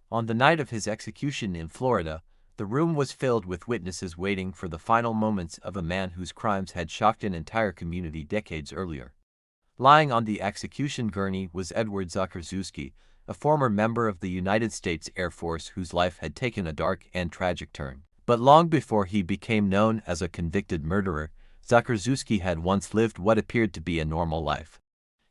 On the night of his execution in Florida, the room was filled with witnesses waiting for the final moments of a man whose crimes had shocked an entire community decades earlier. Lying on the execution gurney was Edward Zakrzewski, a former member of the United States Air Force whose life had taken a dark and tragic turn. But long before he became known as a convicted murderer, Zakrzewski had once lived what appeared to be a normal life.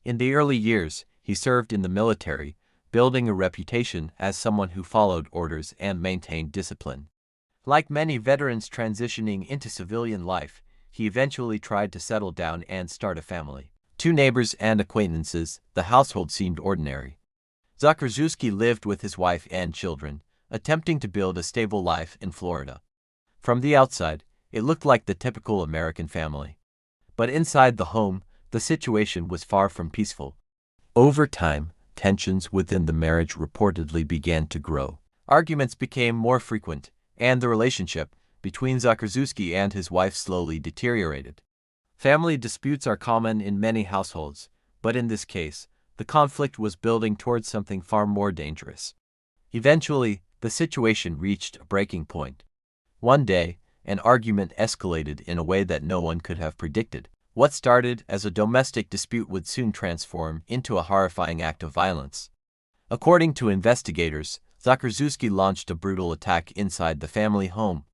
In the early years, he served in the military, building a reputation as someone who followed orders and maintained discipline. Like many veterans transitioning into civilian life, he eventually tried to settle down and start a family. To neighbors and acquaintances, the household seemed ordinary. Zakrzewski lived with his wife and children, attempting to build a stable life in Florida. From the outside, it looked like the typical American family. But inside the home, the situation was far from peaceful. Over time, tensions within the marriage reportedly began to grow. Arguments became more frequent, and the relationship between Zakrzewski and his wife slowly deteriorated. Family disputes are common in many households, but in this case, the conflict was building towards something far more dangerous. Eventually, the situation reached a breaking point. One day, an argument escalated in a way that no one could have predicted. What started as a domestic dispute would soon transform into a horrifying act of violence. According to investigators, Zakrzewski launched a brutal attack inside the family home.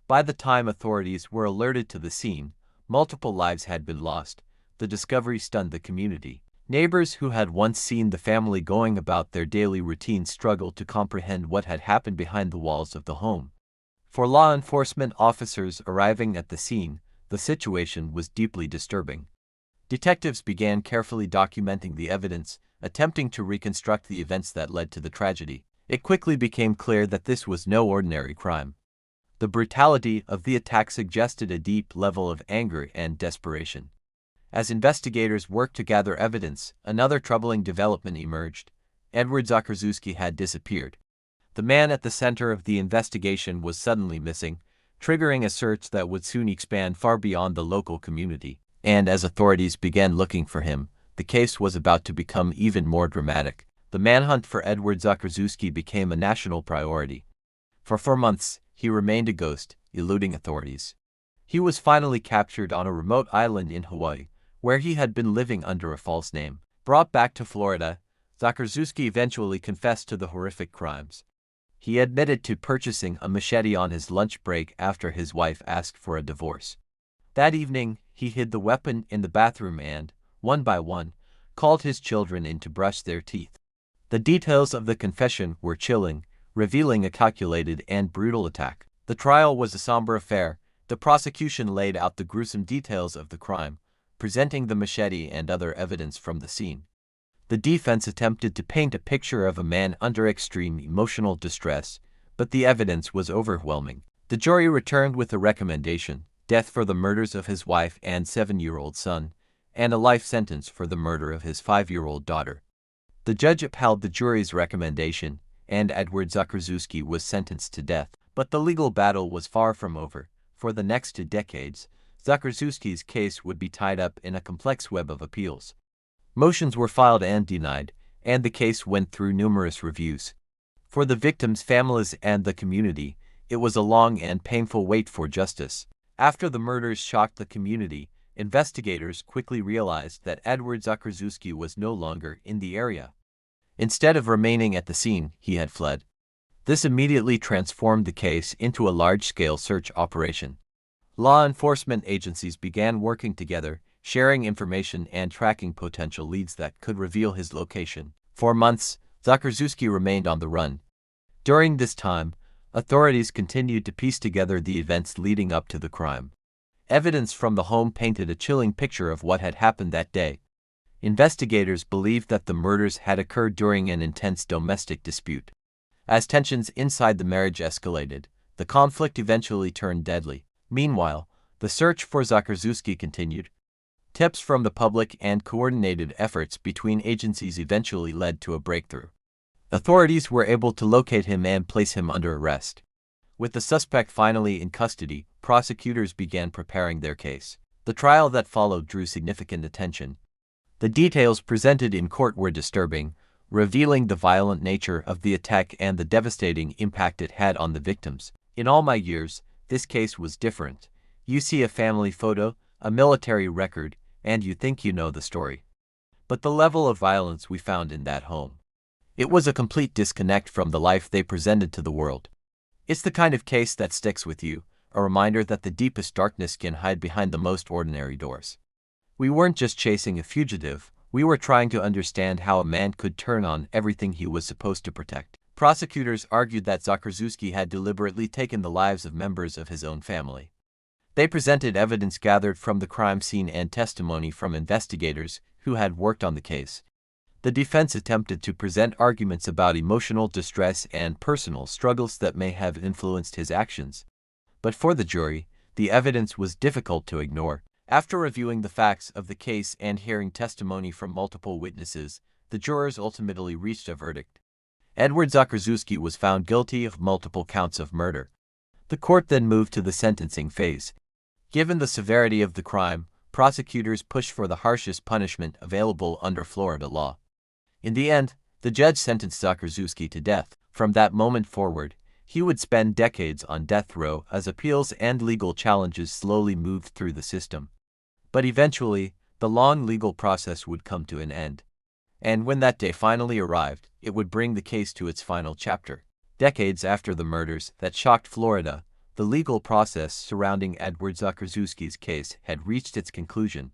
By the time authorities were alerted to the scene, multiple lives had been lost. The discovery stunned the community. Neighbors who had once seen the family going about their daily routine struggled to comprehend what had happened behind the walls of the home. For law enforcement officers arriving at the scene, the situation was deeply disturbing. Detectives began carefully documenting the evidence, attempting to reconstruct the events that led to the tragedy. It quickly became clear that this was no ordinary crime. The brutality of the attack suggested a deep level of anger and desperation. As investigators worked to gather evidence, another troubling development emerged. Edward Zakrzewski had disappeared. The man at the center of the investigation was suddenly missing, triggering a search that would soon expand far beyond the local community. And as authorities began looking for him, the case was about to become even more dramatic. The manhunt for Edward Zakrzewski became a national priority. For 4 months, he remained a ghost, eluding authorities. He was finally captured on a remote island in Hawaii, where he had been living under a false name. Brought back to Florida, Zakrzewski eventually confessed to the horrific crimes. He admitted to purchasing a machete on his lunch break after his wife asked for a divorce. That evening, he hid the weapon in the bathroom and, one by one, called his children in to brush their teeth. The details of the confession were chilling, revealing a calculated and brutal attack. The trial was a somber affair. The prosecution laid out the gruesome details of the crime, presenting the machete and other evidence from the scene. The defense attempted to paint a picture of a man under extreme emotional distress, but the evidence was overwhelming. The jury returned with a recommendation: death for the murders of his wife and 7-year-old son, and a life sentence for the murder of his 5-year-old daughter. The judge upheld the jury's recommendation, and Edward Zakrzewski was sentenced to death. But the legal battle was far from over. For the next 2 decades, Zakrzewski's case would be tied up in a complex web of appeals. Motions were filed and denied, and the case went through numerous reviews. For the victims' families and the community, it was a long and painful wait for justice. After the murders shocked the community, investigators quickly realized that Edward Zakrzewski was no longer in the area. Instead of remaining at the scene, he had fled. This immediately transformed the case into a large-scale search operation. Law enforcement agencies began working together, sharing information and tracking potential leads that could reveal his location. For months, Zakrzewski remained on the run. During this time, authorities continued to piece together the events leading up to the crime. Evidence from the home painted a chilling picture of what had happened that day. Investigators believed that the murders had occurred during an intense domestic dispute. As tensions inside the marriage escalated, the conflict eventually turned deadly. Meanwhile, the search for Zakrzewski continued. Tips from the public and coordinated efforts between agencies eventually led to a breakthrough. Authorities were able to locate him and place him under arrest. With the suspect finally in custody, prosecutors began preparing their case. The trial that followed drew significant attention. The details presented in court were disturbing. revealing the violent nature of the attack and the devastating impact it had on the victims. In all my years, this case was different. You see a family photo, a military record, and you think you know the story. But the level of violence we found in that home. It was a complete disconnect from the life they presented to the world. It's the kind of case that sticks with you, a reminder that the deepest darkness can hide behind the most ordinary doors. We weren't just chasing a fugitive, we were trying to understand how a man could turn on everything he was supposed to protect. Prosecutors argued that Zakrzewski had deliberately taken the lives of members of his own family. They presented evidence gathered from the crime scene and testimony from investigators who had worked on the case. The defense attempted to present arguments about emotional distress and personal struggles that may have influenced his actions. But for the jury, the evidence was difficult to ignore. After reviewing the facts of the case and hearing testimony from multiple witnesses, the jurors ultimately reached a verdict. Edward Zakrzewski was found guilty of multiple counts of murder. The court then moved to the sentencing phase. Given the severity of the crime, prosecutors pushed for the harshest punishment available under Florida law. In the end, the judge sentenced Zakrzewski to death. From that moment forward, he would spend decades on death row as appeals and legal challenges slowly moved through the system. But eventually, the long legal process would come to an end. And when that day finally arrived, it would bring the case to its final chapter. Decades after the murders that shocked Florida, the legal process surrounding Edward Zakrzewski's case had reached its conclusion.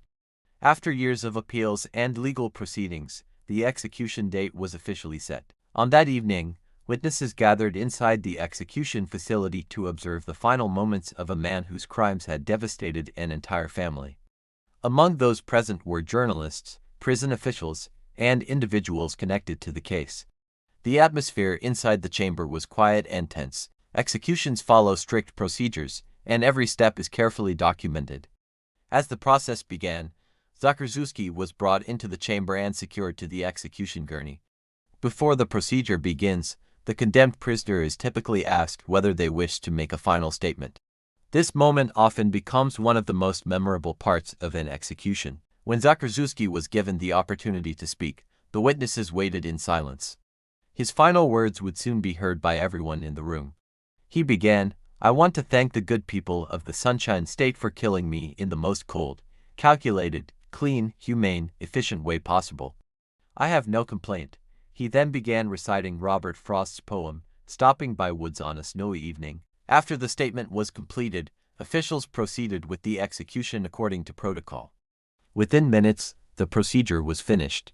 After years of appeals and legal proceedings, the execution date was officially set. On that evening, witnesses gathered inside the execution facility to observe the final moments of a man whose crimes had devastated an entire family. Among those present were journalists, prison officials, and individuals connected to the case. The atmosphere inside the chamber was quiet and tense. Executions follow strict procedures, and every step is carefully documented. As the process began, Zakrzewski was brought into the chamber and secured to the execution gurney. Before the procedure begins, the condemned prisoner is typically asked whether they wish to make a final statement. This moment often becomes one of the most memorable parts of an execution. When Zakrzewski was given the opportunity to speak, the witnesses waited in silence. His final words would soon be heard by everyone in the room. He began, "I want to thank the good people of the Sunshine State for killing me in the most cold, calculated, clean, humane, efficient way possible. I have no complaint." He then began reciting Robert Frost's poem, "Stopping by Woods on a Snowy Evening." After the statement was completed, officials proceeded with the execution according to protocol. Within minutes, the procedure was finished.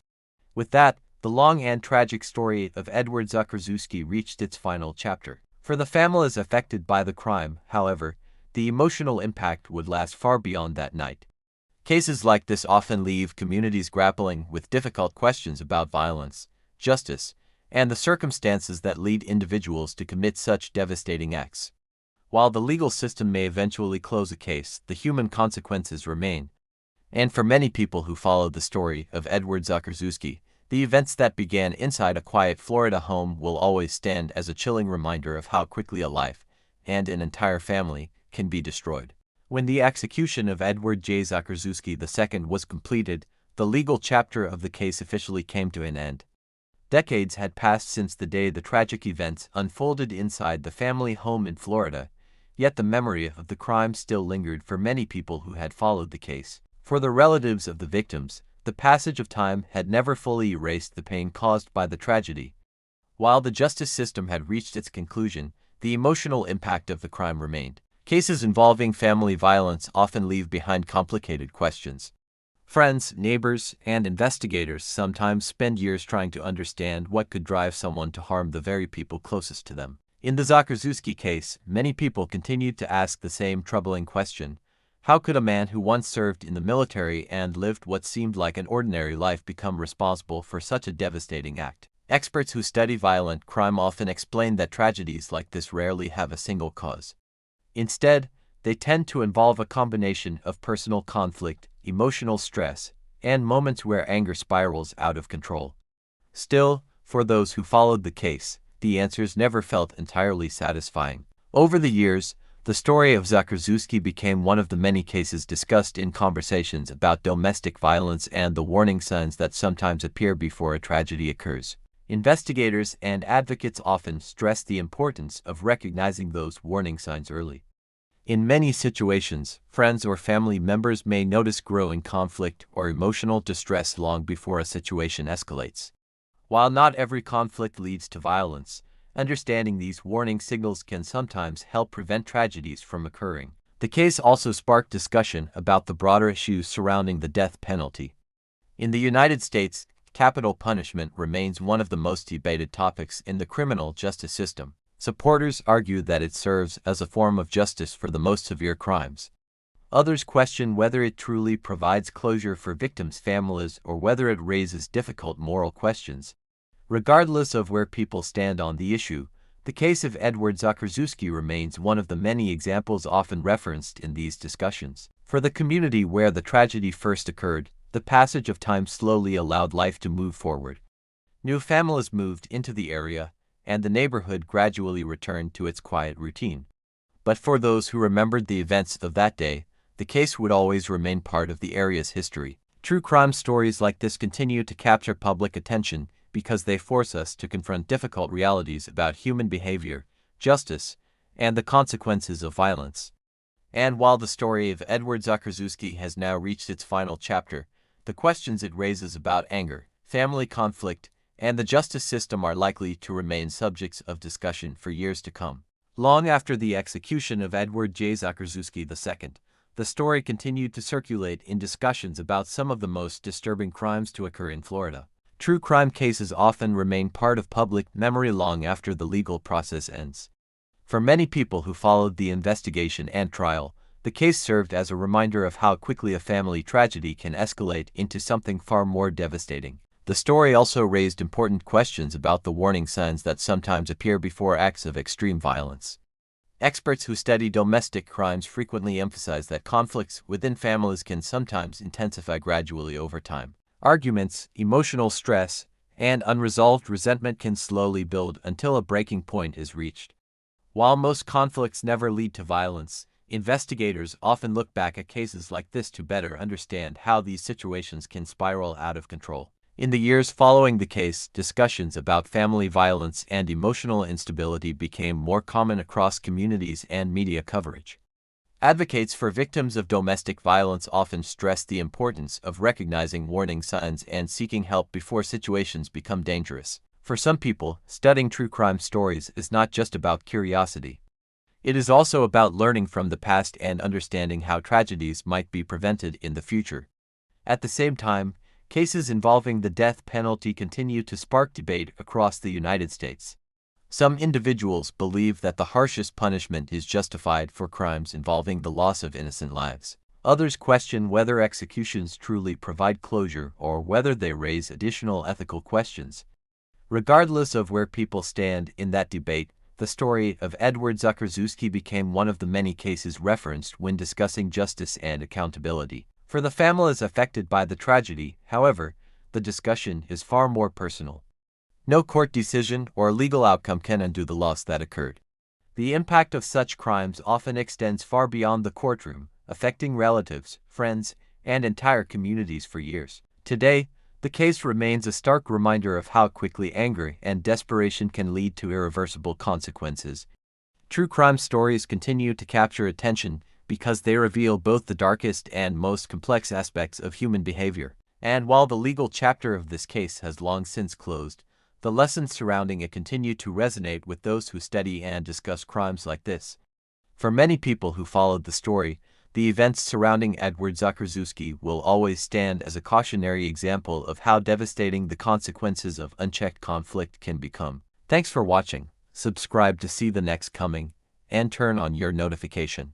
With that, the long and tragic story of Edward Zakrzewski reached its final chapter. For the families affected by the crime, however, the emotional impact would last far beyond that night. Cases like this often leave communities grappling with difficult questions about violence, justice, and the circumstances that lead individuals to commit such devastating acts. While the legal system may eventually close a case, the human consequences remain. And for many people who follow the story of Edward Zakrzewski, the events that began inside a quiet Florida home will always stand as a chilling reminder of how quickly a life, and an entire family, can be destroyed. When the execution of Edward J. Zakrzewski II was completed, the legal chapter of the case officially came to an end. Decades had passed since the day the tragic events unfolded inside the family home in Florida, yet the memory of the crime still lingered for many people who had followed the case. For the relatives of the victims, the passage of time had never fully erased the pain caused by the tragedy. While the justice system had reached its conclusion, the emotional impact of the crime remained. Cases involving family violence often leave behind complicated questions. Friends, neighbors, and investigators sometimes spend years trying to understand what could drive someone to harm the very people closest to them. In the Zakrzewski case, many people continued to ask the same troubling question: how could a man who once served in the military and lived what seemed like an ordinary life become responsible for such a devastating act? Experts who study violent crime often explain that tragedies like this rarely have a single cause. Instead, they tend to involve a combination of personal conflict, emotional stress, and moments where anger spirals out of control. Still, for those who followed the case, the answers never felt entirely satisfying. Over the years, the story of Zakrzewski became one of the many cases discussed in conversations about domestic violence and the warning signs that sometimes appear before a tragedy occurs. Investigators and advocates often stress the importance of recognizing those warning signs early. In many situations, friends or family members may notice growing conflict or emotional distress long before a situation escalates. While not every conflict leads to violence, understanding these warning signals can sometimes help prevent tragedies from occurring. The case also sparked discussion about the broader issues surrounding the death penalty. In the United States, capital punishment remains one of the most debated topics in the criminal justice system. Supporters argue that it serves as a form of justice for the most severe crimes. Others question whether it truly provides closure for victims' families or whether it raises difficult moral questions. Regardless of where people stand on the issue, the case of Edward Zakrzewski remains one of the many examples often referenced in these discussions. For the community where the tragedy first occurred, the passage of time slowly allowed life to move forward. New families moved into the area, and the neighborhood gradually returned to its quiet routine. But for those who remembered the events of that day, the case would always remain part of the area's history. True crime stories like this continue to capture public attention because they force us to confront difficult realities about human behavior, justice, and the consequences of violence. And while the story of Edward Zakrzewski has now reached its final chapter, the questions it raises about anger, family conflict, and the justice system are likely to remain subjects of discussion for years to come. Long after the execution of Edward J. Zakrzewski II, the story continued to circulate in discussions about some of the most disturbing crimes to occur in Florida. True crime cases often remain part of public memory long after the legal process ends. For many people who followed the investigation and trial, the case served as a reminder of how quickly a family tragedy can escalate into something far more devastating. The story also raised important questions about the warning signs that sometimes appear before acts of extreme violence. Experts who study domestic crimes frequently emphasize that conflicts within families can sometimes intensify gradually over time. Arguments, emotional stress, and unresolved resentment can slowly build until a breaking point is reached. While most conflicts never lead to violence, investigators often look back at cases like this to better understand how these situations can spiral out of control. In the years following the case, discussions about family violence and emotional instability became more common across communities and media coverage. Advocates for victims of domestic violence often stress the importance of recognizing warning signs and seeking help before situations become dangerous. For some people, studying true crime stories is not just about curiosity. It is also about learning from the past and understanding how tragedies might be prevented in the future. At the same time, cases involving the death penalty continue to spark debate across the United States. Some individuals believe that the harshest punishment is justified for crimes involving the loss of innocent lives. Others question whether executions truly provide closure or whether they raise additional ethical questions. Regardless of where people stand in that debate, the story of Edward Zakrzewski became one of the many cases referenced when discussing justice and accountability. For the families affected by the tragedy, however, the discussion is far more personal. No court decision or legal outcome can undo the loss that occurred. The impact of such crimes often extends far beyond the courtroom, affecting relatives, friends, and entire communities for years. Today, the case remains a stark reminder of how quickly anger and desperation can lead to irreversible consequences. True crime stories continue to capture attention because they reveal both the darkest and most complex aspects of human behavior. And while the legal chapter of this case has long since closed, the lessons surrounding it continue to resonate with those who study and discuss crimes like this. For many people who followed the story, the events surrounding Edward Zakrzewski will always stand as a cautionary example of how devastating the consequences of unchecked conflict can become. Thanks for watching. Subscribe to see the next coming, and turn on your notification.